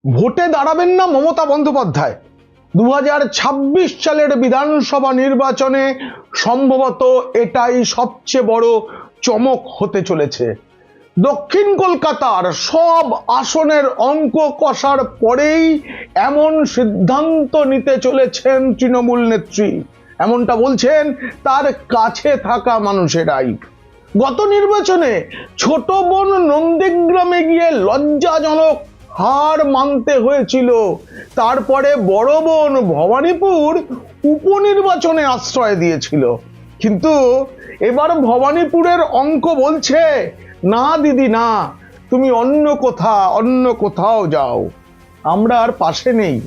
ভোটে দাঁড়াবেন না মমতা বন্দ্যোপাধ্যায়। 2026 সালের বিধানসভা নির্বাচনে সম্ভবত এটাই সবচেয়ে বড় চমক হতে চলেছে। দক্ষিণ কলকাতার সব আসনের অঙ্ক কষার পরেই এমন সিদ্ধান্ত নিতে চলেছেন তৃণমূল নেত্রী, এমনটা বলছেন তার কাছে থাকা মানুষেরাই। গত নির্বাচনে ছোট বোন নন্দীগ্রামে গিয়ে লজ্জাজনক হার মানতে হয়েছিল, তারপরে বড় বোন ভবানীপুর উপনির্বাচনে আশ্রয় দিয়েছিল। কিন্তু এবার ভবানীপুরের অঙ্ক বলছে, না দিদি না, তুমি অন্য কোথাও যাও, আমরা আর পাশে নেই।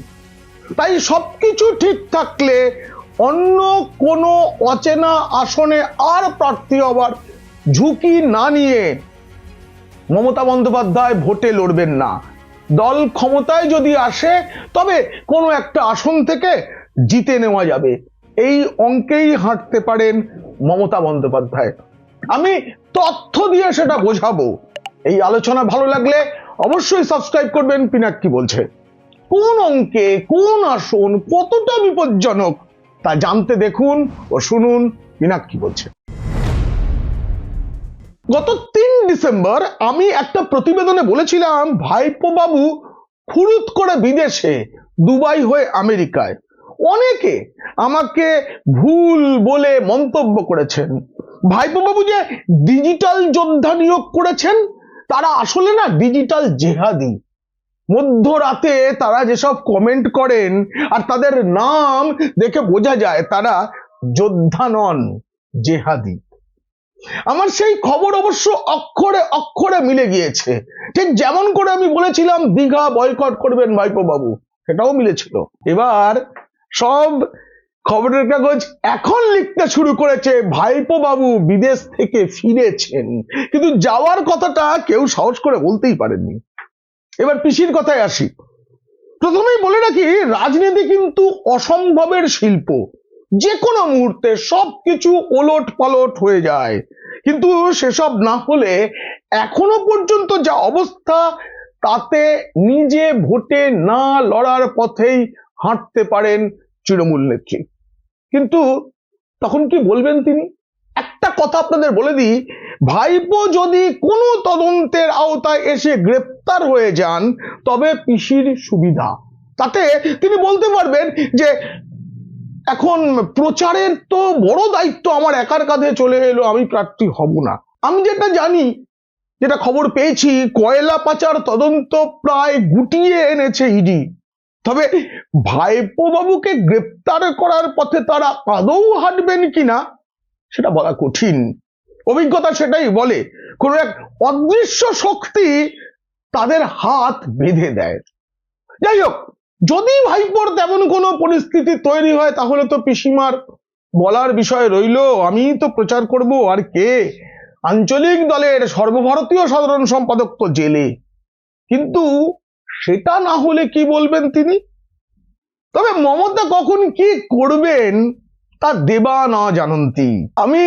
তাই সবকিছু ঠিক থাকলে অন্য কোনো অচেনা আসনে আর প্রার্থী হবার ঝুঁকি না নিয়ে মমতা বন্দ্যোপাধ্যায় ভোটে লড়বেন না। দল ক্ষমতায় যদি আসে তবে কোনো একটা আসন থেকে জিতে নেওয়া যাবে, এই অঙ্কেই হাঁটতে পারেন মমতা বন্দ্যোপাধ্যায়। আমি তথ্য দিয়ে সেটা বোঝাবো। এই আলোচনা ভালো লাগলে অবশ্যই সাবস্ক্রাইব করবেন। পিনাক্কি বলছে, কোন অঙ্কে কোন আসন কতটা বিপজ্জনক তা জানতে দেখুন ও শুনুন পিনাক্কি বলছে। গত 3 ডিসেম্বর আমি একটা প্রতিবেদনে বলেছিলাম ভাইপো বাবু ফুরুত করে বিদেশে, দুবাই হয়ে আমেরিকায়। অনেকে আমাকে ভুল বলে মন্তব্য করেছেন। ভাইপো বাবু যে ডিজিটাল যোদ্ধা নিয়োগ করেছেন তারা আসলে না ডিজিটাল জেহাদি। মধ্যরাতে তারা যেসব কমেন্ট করেন আর তাদের নাম দেখে বোঝা যায় তারা যোদ্ধা নন, জেহাদি। আমার সেই খবর অবশ্য অক্ষরে অক্ষরে মিলে গিয়েছে। ঠিক যেমন করে আমি বলেছিলাম দীঘা বয়কট করবেন ভাইপো বাবু, সেটাও মিলেছিল। এবার সব খবরের কাগজ এখন লিখতে শুরু করেছে ভাইপো বাবু বিদেশ থেকে ফিরেছেন, কিন্তু যাওয়ার কথাটা কেউ সাহস করে বলতেই পারেননি। এবার পিসির কথায় আসি। প্রথমেই বলে রাখি, রাজনীতি কিন্তু অসম্ভবের শিল্প। যে কোনো মুহূর্তে সবকিছু ওলট পালট হয়ে যায়, কিন্তু সেসব না হলে এখনো পর্যন্ত যা অবস্থা তাতে নিজে ভোটে না লড়ার পথেই হাঁটতে পারেন তৃণমূল নেত্রী। কিন্তু তখন কি বলবেন তিনি? একটা কথা আপনাদের বলে দিই, ভাইপো যদি কোনো তদন্তের আওতায় এসে গ্রেপ্তার হয়ে যান তবে পিসির সুবিধা। তাতে তিনি বলতে পারবেন যে এখন প্রচারের তো বড় দায়িত্ব আমার একার কাঁধে চলে এলো, আমি প্রার্থী হব না। আমি যেটা জানি, যেটা খবর পেয়েছি, কয়লা পাচার তদন্ত প্রায় গুটিয়ে এনেছে ইডি। তবে ভাইপো বাবুকে গ্রেপ্তার করার পথে তারা আদৌ হাঁটবেন কিনা সেটা বলা কঠিন। অভিজ্ঞতা সেটাই বলে, কোন এক অদৃশ্য শক্তি তাদের হাত বেঁধে দেয়। যাই হোক, যদি ভাইপোর তেমন কোনো পরিস্থিতি তৈরি হয় তাহলে তো পিসিমার বলার বিষয় রইল, আমি তো প্রচার করব, আর কে? আঞ্চলিক দলের সর্বভারতীয় সাধারণ সম্পাদক তো জেলে। কিন্তু সেটা না হলে কি বলবেন তিনি? তবে মমতা কখন কি করবেন তা দেবা না জানন্তি। আমি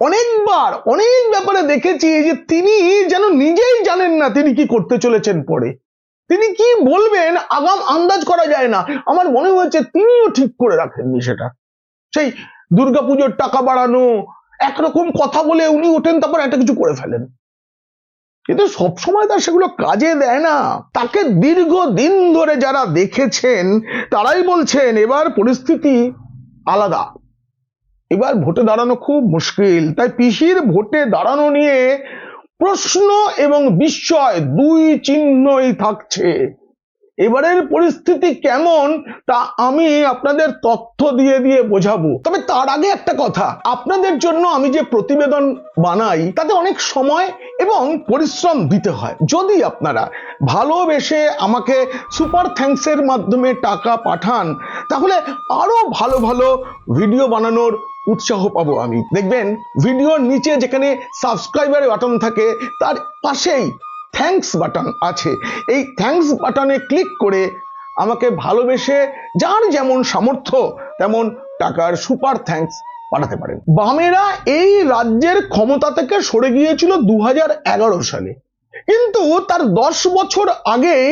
অনেকবার অনেক ব্যাপারে দেখেছি যে তিনি যেন নিজেই জানেন না তিনি কি করতে চলেছেন পরে। তিনি কি বলবেন আগাম আন্দাজ করা যায় না। আমার মনে হয়েছে তিনিও ঠিক করে রাখেননি সেটা। সেই দুর্গাপুজোর টাকা বাড়ানো, একরকম কথা বলে উনি ওঠেন, তারপর একটা কিছু করে ফেলেন, কিন্তু সবসময় তার সেগুলো কাজে দেয় না। তাকে দীর্ঘদিন ধরে যারা দেখেছেন তারাই বলছেন এবার পরিস্থিতি আলাদা, এবার ভোটে দাঁড়ানো খুব মুশকিল। তাই পিসির ভোটে দাঁড়ানো নিয়ে প্রশ্ন এবং বিস্ময় দুই চিহ্নই থাকছে। এবারের পরিস্থিতি কেমন তা আমি আপনাদের তথ্য দিয়ে দিয়ে বোঝাবো। তবে তার আগে একটা কথা, আপনাদের জন্য আমি যে প্রতিবেদন বানাই তাতে অনেক সময় এবং পরিশ্রম দিতে হয়। যদি আপনারা ভালোবেসে আমাকে সুপার থ্যাঙ্কসের মাধ্যমে টাকা পাঠান তাহলে আরো ভালো ভালো ভিডিও বানানোর উৎসাহ পাবো আমি। দেখবেন ভিডিওর নিচে যেখানে সাবস্ক্রাইবার বাটন থাকে তার পাশেই থ্যাঙ্কস বাটন আছে। এই থ্যাঙ্কস বাটনে ক্লিক করে আমাকে ভালোবেসে যার যেমন সামর্থ্য তেমন টাকার সুপার থ্যাঙ্কস পাঠাতে পারেন। বামেরা এই রাজ্যের ক্ষমতা থেকে সরে গিয়েছিল 2011 সালে কিন্তু তার 10 বছর আগেই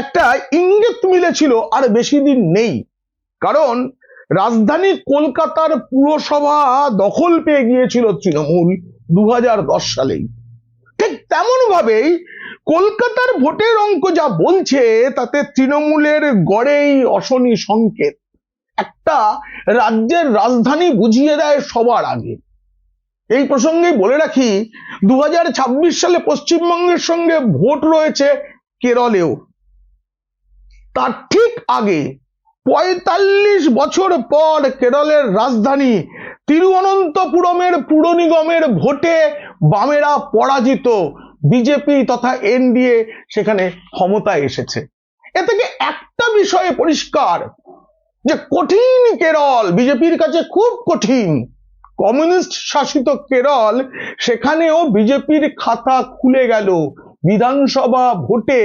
একটা ইঙ্গিত মিলেছিল, আর বেশি দিন নেই। কারণ রাজধানী কলকাতার পুরসভা দখল পেয়ে গিয়েছিল তৃণমূল 2010 সালেই। ঠিক তেমন ভাবেই কলকাতার ভোটের অঙ্ক যা বলছে তাতে তৃণমূলের গড়েই অশনি সংকেত। একটা রাজ্যের রাজধানী বুঝিয়ে দেয় সবার আগে। এই প্রসঙ্গে বলে রাখি, 2026 সালে পশ্চিমবঙ্গের সঙ্গে ভোট রয়েছে কেরলেও। তার ঠিক আগে 45 বছর পর কেরলের রাজধানী তিরুঅনন্তপুরমের পুর নিগমের ভোটে বামেরা পরাজিত, বিজেপি তথা এনডিএ সেখানে ক্ষমতায় এসেছে। এ থেকে একটা বিষয়ে পরিষ্কার যে কঠিন কেরল বিজেপির কাছে খুব কঠিন। কমিউনিস্ট শাসিত কেরল, সেখানেও বিজেপির খাতা খুলে গেল। বিধানসভা ভোটে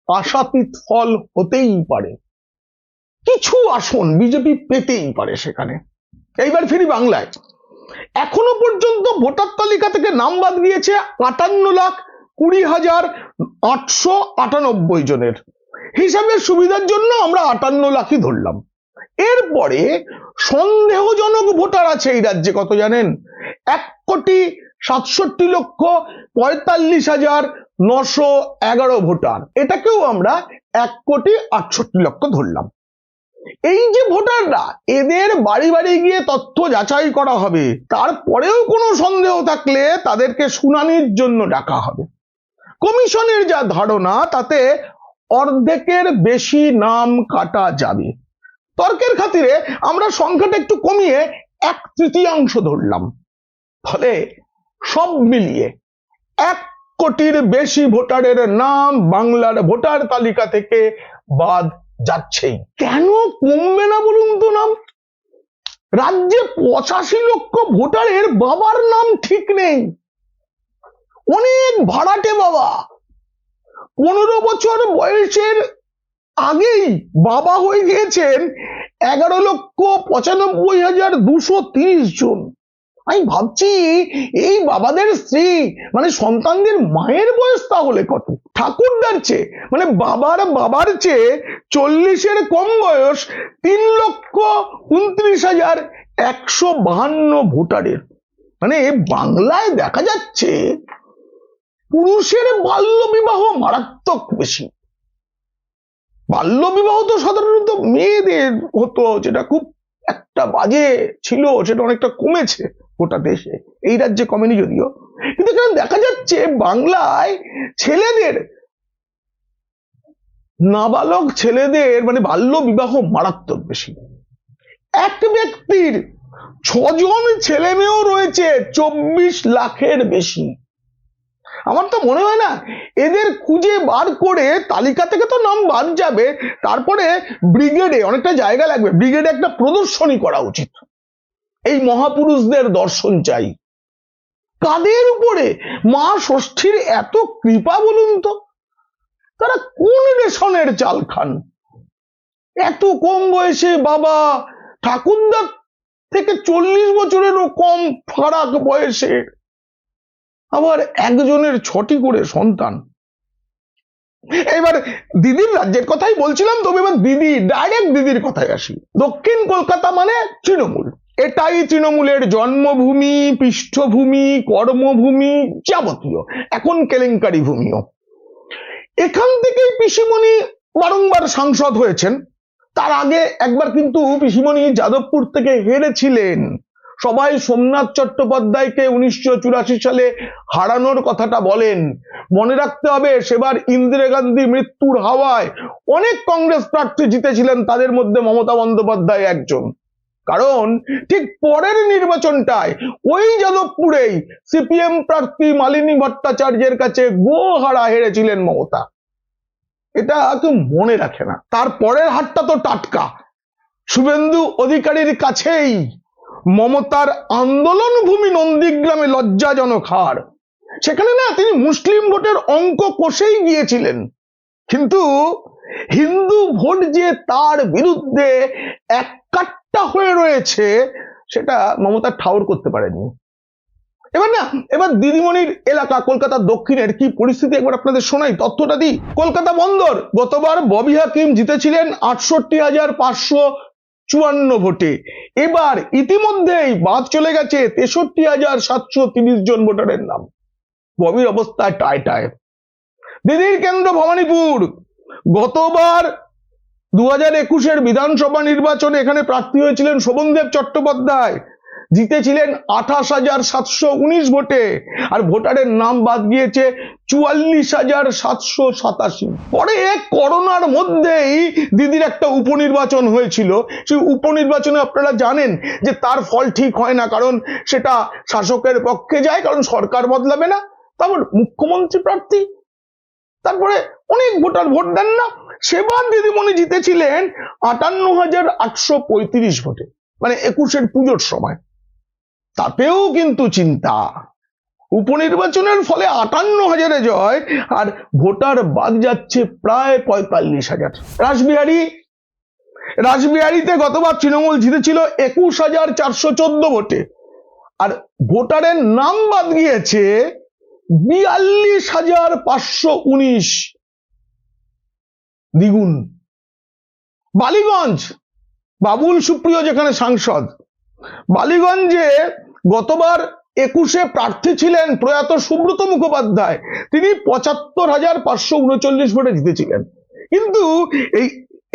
আশাতীত ফল হতেই পারে, কিছু আসন বিজেপি পেতেই পারে সেখানে। এইবার ফিরি বাংলায়। এখনো পর্যন্ত ভোটার তালিকা থেকে নাম বাদ দিয়েছে 58,20,898 জনের। হিসাবের সুবিধার জন্য আমরা 58 লাখই ধরলাম। এরপরে সন্দেহজনক ভোটার আছে এই রাজ্যে, কত জানেন? 1,67,45,911 ভোটার। এটাকেও আমরা 1,68,00,000 ধরলাম। এই যে ভোটাররা, এদের বাড়ি বাড়ি গিয়ে তথ্য যাচাই করা হবে। তারপরেও কোনো সন্দেহ থাকলে তাদেরকে শুনানির জন্য ডাকা হবে। কমিশনের যা ধারণা তাতে অর্ধেকের বেশি নাম কাটা যাবে। তর্কের খাতিরে আমরা সংখ্যাটা একটু কমিয়ে 1/3 ধরলাম। ফলে সব মিলিয়ে 1 কোটির বেশি ভোটারের নাম বাংলার ভোটার তালিকা থেকে বাদ যাচ্ছেই। কেন কমবে না বলুন তো নাম? রাজ্যে 85 লক্ষ ভোটারের বাবার নাম ঠিক নেই। অনেক ভাড়াটে বাবা 15 বছর বয়সের আগেই বাবা হয়ে গিয়েছেন 11,95,230 জন। আমি ভাবছি এই বাবাদের স্ত্রী মানে সন্তানদের মায়ের বয়স তাহলে কত? ঠাকুরদার চেয়ে মানে বাবার চেয়ে 40-এর কম বয়স 3,29,152 ভোটারের। মানে বাংলায় দেখা যাচ্ছে পুরুষের বাল্য বিবাহ মারাত্মক বেশি। বাল্য বিবাহ তো সাধারণত মেয়েদের হতো, যেটা খুব একটা বাজে ছিল, সেটা অনেকটা কমেছে গোটা দেশে, এই রাজ্যে কমেনি যদিও। কিন্তু এখানে দেখা যাচ্ছে বাংলায় ছেলেদের, নাবালক ছেলেদের মানে বাল্য বিবাহ মারাত্মক বেশি। এক ব্যক্তির 6 জন ছেলে মেয়েও রয়েছে 24 লাখের বেশি। আমার তো মনে হয় না এদের খুঁজে বার করে, তালিকা থেকে তো নাম বাদ যাবে, তারপরে ব্রিগেডে অনেকটা জায়গা লাগবে, ব্রিগেডে একটা প্রদর্শনী করা উচিত। এই মহাপুরুষদের দর্শন চাই। কাদের উপরে মা ষষ্ঠীর এত কৃপা বলুন তো? তারা কোন রেশনের চাল খান? এত কম বয়সে বাবা, ঠাকুরদার থেকে 40 বছরেরও কম ফারাক বয়সে, আবার একজনের 6টি করে সন্তান। এবার দিদির রাজ্যের কথাই বলছিলাম, তবে এবার ডাইরেক্ট দিদির কথায় আসি। দক্ষিণ কলকাতা মানে তৃণমূল, এটাই তৃণমূলের জন্মভূমি, পৃষ্ঠভূমি, কর্মভূমি, যাবতীয়, এখন কেলেঙ্কারি ভূমিও। এখান থেকেই পিসিমণি বারংবার সাংসদ হয়েছেন। তার আগে একবার কিন্তু পিসিমণি যাদবপুর থেকে হেরেছিলেন। সবাই সোমনাথ চট্টোপাধ্যায়কে 1984 সালে হারানোর কথাটা বলেন। মনে রাখতে হবে সেবার ইন্দিরা গান্ধী মৃত্যুর হাওয়ায় অনেক কংগ্রেস প্রার্থী জিতেছিলেন, তাদের মধ্যে মমতা বন্দ্যোপাধ্যায় একজন। কারণ ঠিক পরের নির্বাচনটায় ওই যাদবপুরেই সিপিএম প্রার্থী মালিনী ভট্টাচার্যের কাছে গোহারা হেরেছিলেন মমতা। এটা কেউ মনে রাখে না। তারপরের হারটা তো টাটকা, শুভেন্দু অধিকারীর কাছেই মমতার আন্দোলন ভূমি নন্দীগ্রামে লজ্জাজনক হার। সেখানে না তিনি মুসলিম ভোটের অঙ্ক কষেই গিয়েছিলেন, কিন্তু হিন্দু ভোট যে তার বিরুদ্ধে এক কাট্টা হয়ে রয়েছে সেটা মমতা ঠাউর করতে পারেনি। এবার দিদিমণির এলাকা কলকাতার দক্ষিণের কি পরিস্থিতি একবার আপনাদের শোনাই, তথ্যটা দিই। কলকাতা বন্দর গতবার ববি হাকিম জিতেছিলেন 68,554 ভোটে। এবার ইতিমধ্যেই বাদ চলে গেছে 63,730 জন ভোটারের নাম। ববির অবস্থায় টায় টায়। দিদির কেন্দ্র ভবানীপুর, গতবার 2021-এর বিধানসভা নির্বাচনে এখানে প্রার্থী হয়েছিলেন শোভনদেব চট্টোপাধ্যায়, জিতেছিলেন 28,719 ভোটে, আর ভোটারের নাম বাদ গিয়েছে 44,787। পরে করোনার মধ্যেই দিদির একটা উপনির্বাচন হয়েছিল। সেই উপনির্বাচনে আপনারা জানেন যে তার ফল ঠিক হয় না, কারণ সেটা শাসকের পক্ষে যায়, কারণ সরকার বদলাবে না। তারপর মুখ্যমন্ত্রী প্রার্থী, তারপরে অনেক ভোটার ভোট দেন না। সেবার দিদিমণি জিতেছিলেন 58,835 ভোটে, মানে 21-এর পুজোর সময়। তাতেও কিন্তু চিন্তা, উপনির্বাচনের ফলে 58,000-এ জয়, আর ভোটার বাদ যাচ্ছে প্রায় 45,000। রাসবিহারীতে গতবার তৃণমূল জিতেছিল 21,414 ভোটে, আর ভোটারের নাম বাদ গিয়েছে 42,519, দ্বিগুণ। বালিগঞ্জ, বাবুল সুপ্রিয় যেখানে সাংসদ, বালিগঞ্জে গতবার 21-এ প্রার্থী ছিলেন প্রয়াত সুব্রত মুখোপাধ্যায়, তিনি 75,539 ভোটে জিতেছিলেন। কিন্তু এই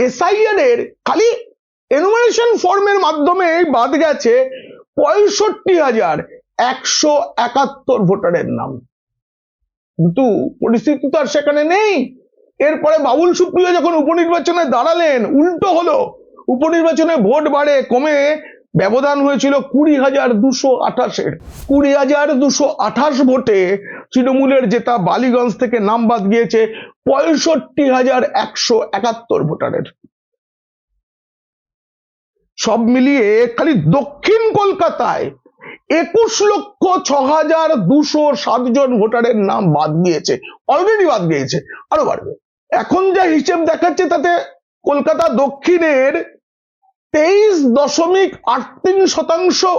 এসআইআর এর খালি এনুমারেশন ফর্মের মাধ্যমে বাদ গেছে 65,171 ভোটারের নাম। কিন্তু পরিস্থিতি তো আর সেখানে নেই। এরপরে বাবুল সুপ্রিয় যখন উপনির্বাচনে দাঁড়ালেন, উল্টো হলো। উপনির্বাচনে ভোট বাড়ে, কমে ব্যবধান হয়েছিল 20,228-এর। 20,228 ভোটে তৃণমূলের জেতা বালিগঞ্জ থেকে নাম বাদ গিয়েছে 65,171 ভোটারের। সব মিলিয়ে খালি দক্ষিণ কলকাতায় 21,06,207 জন ভোটারের নাম বাদ গিয়েছে, অলরেডি বাদ গিয়েছে, আরো বাড়বে। এখন যা হিসেব দেখাচ্ছে তাতে কলকাতা দক্ষিণের 23.83%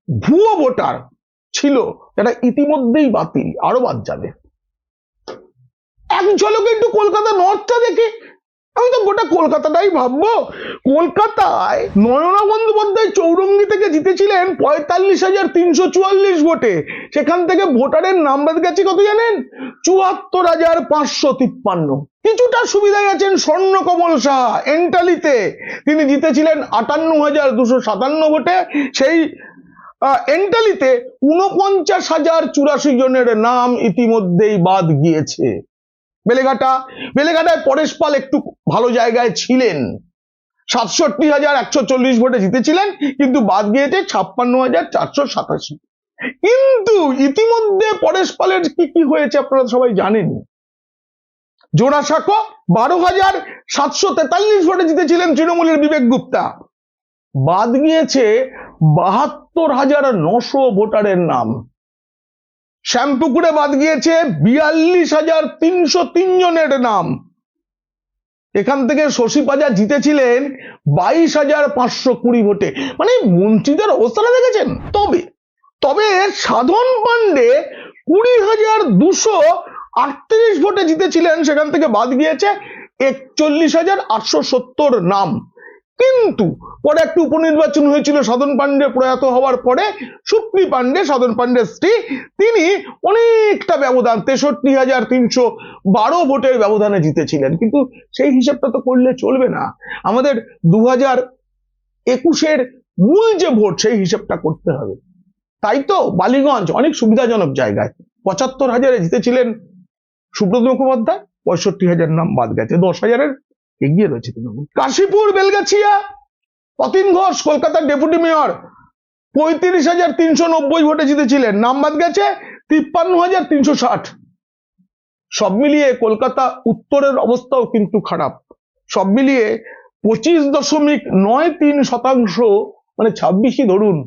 ভুয়ো ভোটার ছিল, যারা ইতিমধ্যেই বাতিল, আরো বাদ যাবে। এক ঝলকে একটু কলকাতা নর্থটা দেখে আমি তো গোটা কলকাতাটাই ভাববো। কলকাতায় নয়না বন্দ্যোপাধ্যায় চৌরঙ্গি থেকে জিতেছিলেন 45,344 ভোটে, সেখান থেকে ভোটারের নাম বাদ গেছে কত জানেন? 74,553। কিছুটা সুবিধায় আছেন স্বর্ণকমল সাহা এন্টালিতে, তিনি জিতেছিলেন 58,257 ভোটে। সেই এন্টালিতে 49,084 জনের নাম ইতিমধ্যেই বাদ গিয়েছে। বেলেঘাটায় পরেশ পাল একটু ভালো জায়গায় ছিলেন, 67,140 ভোটে জিতেছিলেন, কিন্তু বাদ গিয়েছে 56,487। কিন্তু ইতিমধ্যে পরেশ পালের কি হয়েছে আপনারা সবাই জানেন। জোড়াসাঁকো 12,743 ভোটে জিতেছিলেন তৃণমূলের বিবেক গুপ্তা, বাদ গিয়েছে 72,900 ভোটারের নাম। শ্যামপুকুরে বাদ গিয়েছে 42,303 জনের নাম। এখান থেকে শশী পাজা জিতেছিলেন 22,520 ভোটে, মানে মন্ত্রীদের অবস্থাটা দেখেছেন। তবে সাধন পান্ডে 20,238 ভোটে জিতেছিলেন, সেখান থেকে বাদ গিয়েছে 41,870 নাম। কিন্তু পরে একটু উপনির্বাচন হয়েছিল সাধন পান্ডে প্রয়াত হওয়ার পরে। সুপ্রি পান্ডে, সাধন পান্ডের স্ত্রী, তিনি অনেকটা ব্যবধান 63,312 ভোটের ব্যবধানে জিতেছিলেন। কিন্তু সেই হিসাবটা তো করলে চলবে না, আমাদের 2021-এর মূল যে ভোট সেই হিসাবটা করতে হবে। তাই তো বালিগঞ্জ অনেক সুবিধাজনক জায়গায় 75,000-এ জিতেছিলেন সুব্রত মুখোপাধ্যায়, 65,000 নাম বাদ গেছে, 10,000-এর এগিয়ে রয়েছে তৃণমূল। কাশীপুর বেলগাছিয়া অতীন ঘোষ কলকাতার ডেপুটি মেয়র 35,390 ভোটে জিতেছিলেন, নাম বাদ গেছে 53,360। সব মিলিয়ে কলকাতা উত্তরের অবস্থাও কিন্তু খারাপ। সব মিলিয়ে 25.93%, মানে 26ই ধরুন,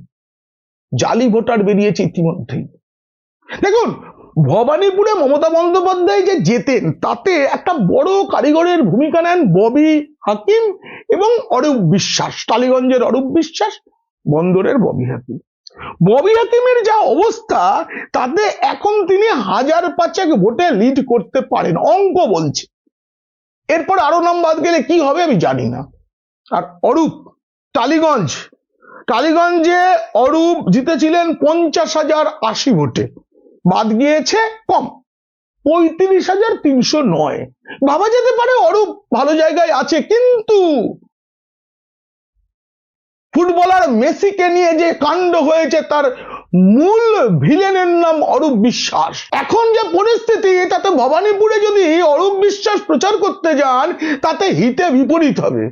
জালি ভোটার বেরিয়েছে ইতিমধ্যেই। দেখুন, ভবানীপুরে মমতা বন্দ্যোপাধ্যায় যে জেতেন, তাতে একটা বড় কারিগরের ভূমিকা নেন ববি হাকিম এবং অরূপ বিশ্বাস। টালিগঞ্জের অরূপ বিশ্বাস, বন্দরের ববি হাকিম। ববি হাকিমের যা অবস্থা তাতে এখন তিনি 1000-5 ভোটে লিড করতে পারেন, অঙ্ক বলছে। এরপর আরো নাম বাদ গেলে কি হবে আমি জানি না। আর অরূপ, টালিগঞ্জে অরূপ জিতেছিলেন 50,080 ভোটে, বাদ গিয়েছে কম 35,309। ভাবা যেতে পারে অরূপ ভালো জায়গায় আছে, কিন্তু ফুটবলার মেসিকে নিয়ে যে কাণ্ড হয়েছে তার মূল ভিলেনের নাম অরূপ বিশ্বাস। এখন যে পরিস্থিতি তাতে ভবানীপুরে যদি অরূপ বিশ্বাস প্রচার করতে যান তাতে হিতে বিপরীত হবে।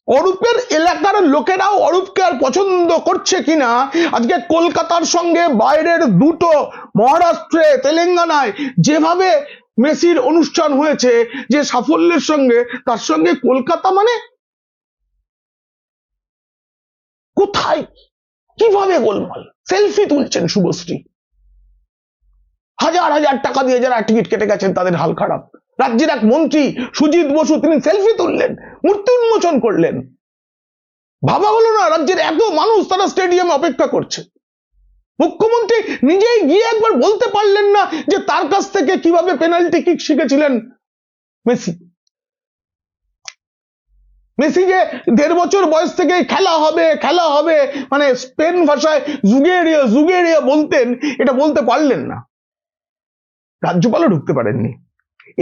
অরূপের এলাকার লোকেরাও অরূপকে আর পছন্দ করছে কিনা, আজকে কলকাতার সঙ্গে বাইরের দুটো মহারাষ্ট্রে তেলেঙ্গানায় যেভাবে মেসির অনুষ্ঠান হয়েছে যে সাফল্যের সঙ্গে, তার সঙ্গে কলকাতা মানে কোথায় কিভাবে গোলমাল। সেলফি তুলছেন শুভশ্রী, 1000 টাকা দিয়ে যারা টিকিট কেটে গেছেন তাদের হাল খারাপ। রাজ্যের এক মন্ত্রী সুজিত বসু তিনি সেলফি তুললেন, মূর্তি উন্মোচন করলেন। ভাবা হলো না রাজ্যের এত মানুষ তারা স্টেডিয়ামে অপেক্ষা করছে। মুখ্যমন্ত্রী নিজেই গিয়ে একবার বলতে পারলেন না যে তার কাছ থেকে কিভাবে পেনাল্টি কিক শিখেছিলেন মেসি। মেসি যে 1.5 বছর বয়স থেকে খেলা হবে মানে স্পেন ভাষায় জুগেরিয়া বলতেন, এটা বলতে পারলেন না। রাজ্যপালও ঢুকতে পারেননি।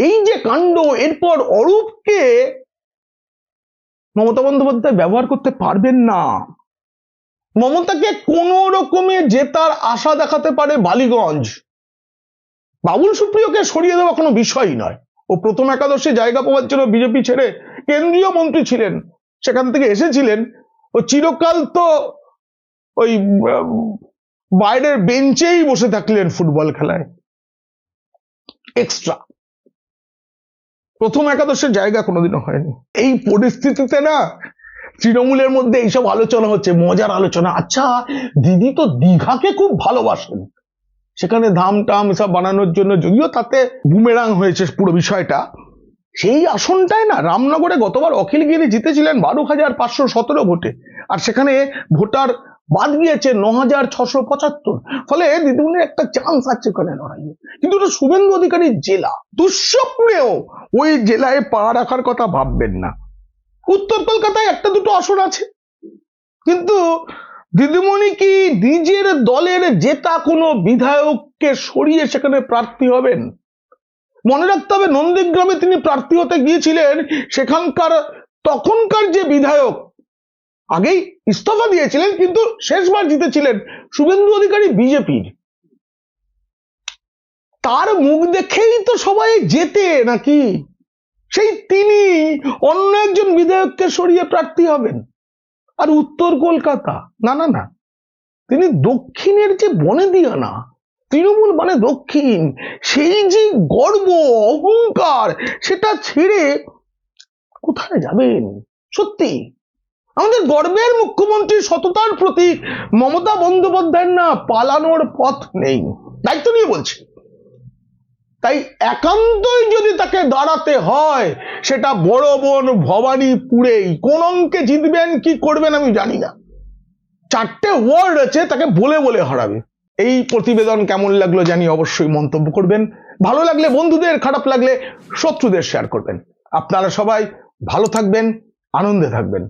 এই যে কাণ্ড, এরপর অরূপকে মমতা বন্দ্যোপাধ্যায় ব্যবহার করতে পারবেন না। মমতাকে কোন রকমে জেতার আশা দেখাতে পারে বালিগঞ্জ। বাবুল সুপ্রিয়কে সরিয়ে দেওয়া কোনো বিষয় নয়। ও প্রথম একাদশে জায়গা পাওয়ার জন্য বিজেপি ছেড়ে কেন্দ্রীয় মন্ত্রী ছিলেন, সেখান থেকে এসেছিলেন। ও চিরকাল তো ওই বাইরের বেঞ্চেই বসে থাকলেন ফুটবল খেলায়, এক্সট্রা। প্রথম একাদশের জায়গা কোনোদিনও হয়নি। এই পরিস্থিতিতে না তৃণমূলের মধ্যে এইসব আলোচনা হচ্ছে, মজার আলোচনা। আচ্ছা, দিদি তো দীঘাকে খুব ভালোবাসেন, সেখানে ধাম টাম এসব বানানোর জন্য, যদিও তাতে বুমেরাং হয়েছে পুরো বিষয়টা। সেই আসনটায় না রামনগরে গতবার অখিলগিরি জিতেছিলেন 12,517 ভোটে, আর সেখানে ভোটার বাদ গিয়েছে 9,675। ফলে দিদিমণির একটা চান্স আছে ওখানে লড়াইয়ে। কিন্তু ওটা শুভেন্দু অধিকারীর জেলা, দুঃস্বপ্নেও ওই জেলায় পা রাখার কথা ভাববেন না। উত্তর কলকাতায় একটা দুটো আসন আছে, কিন্তু দিদিমণি কি নিজের দলের জেতা কোনো বিধায়ককে সরিয়ে সেখানে প্রার্থী হবেন? মনে রাখতে হবে নন্দীগ্রামে তিনি প্রার্থী হতে গিয়েছিলেন, সেখানকার তখনকার যে বিধায়ক আগেই ইস্তফা দিয়েছিলেন কিন্তু শেষবার জিতেছিলেন শুভেন্দু অধিকারী বিজেপির। তার মুখ দেখেই তো সবাই জেতে নাকি? সেই তিনি অন্য একজন বিধায়ককে সরিয়ে প্রার্থী হবেন? আর উত্তর কলকাতা না, তিনি দক্ষিণের যে বনেদিয়ানা, তৃণমূল মানে দক্ষিণ, সেই যে গর্ব অহংকার সেটা ছেড়ে কোথায় যাবেন? সত্যি আমাদের গর্বের মুখ্যমন্ত্রী, সততার প্রতীক মমতা বন্দ্যোপাধ্যায়ের না পালানোর পথ নেই। দায়িত্ব নিয়ে বলছি। তাই একান্তই যদি তাকে দাঁড়াতে হয় সেটা বড় বোন ভবানীপুরেই। কোন অঙ্কে জিতবেন কি করবেন আমি জানি না, 4টে ওয়ার্ড আছে তাকে বলে বলে হারাবে। এই প্রতিবেদন কেমন লাগলো জানি অবশ্যই মন্তব্য করবেন। ভালো লাগলে বন্ধুদের, খারাপ লাগলে শত্রুদের শেয়ার করবেন। আপনারা সবাই ভালো থাকবেন, আনন্দে থাকবেন।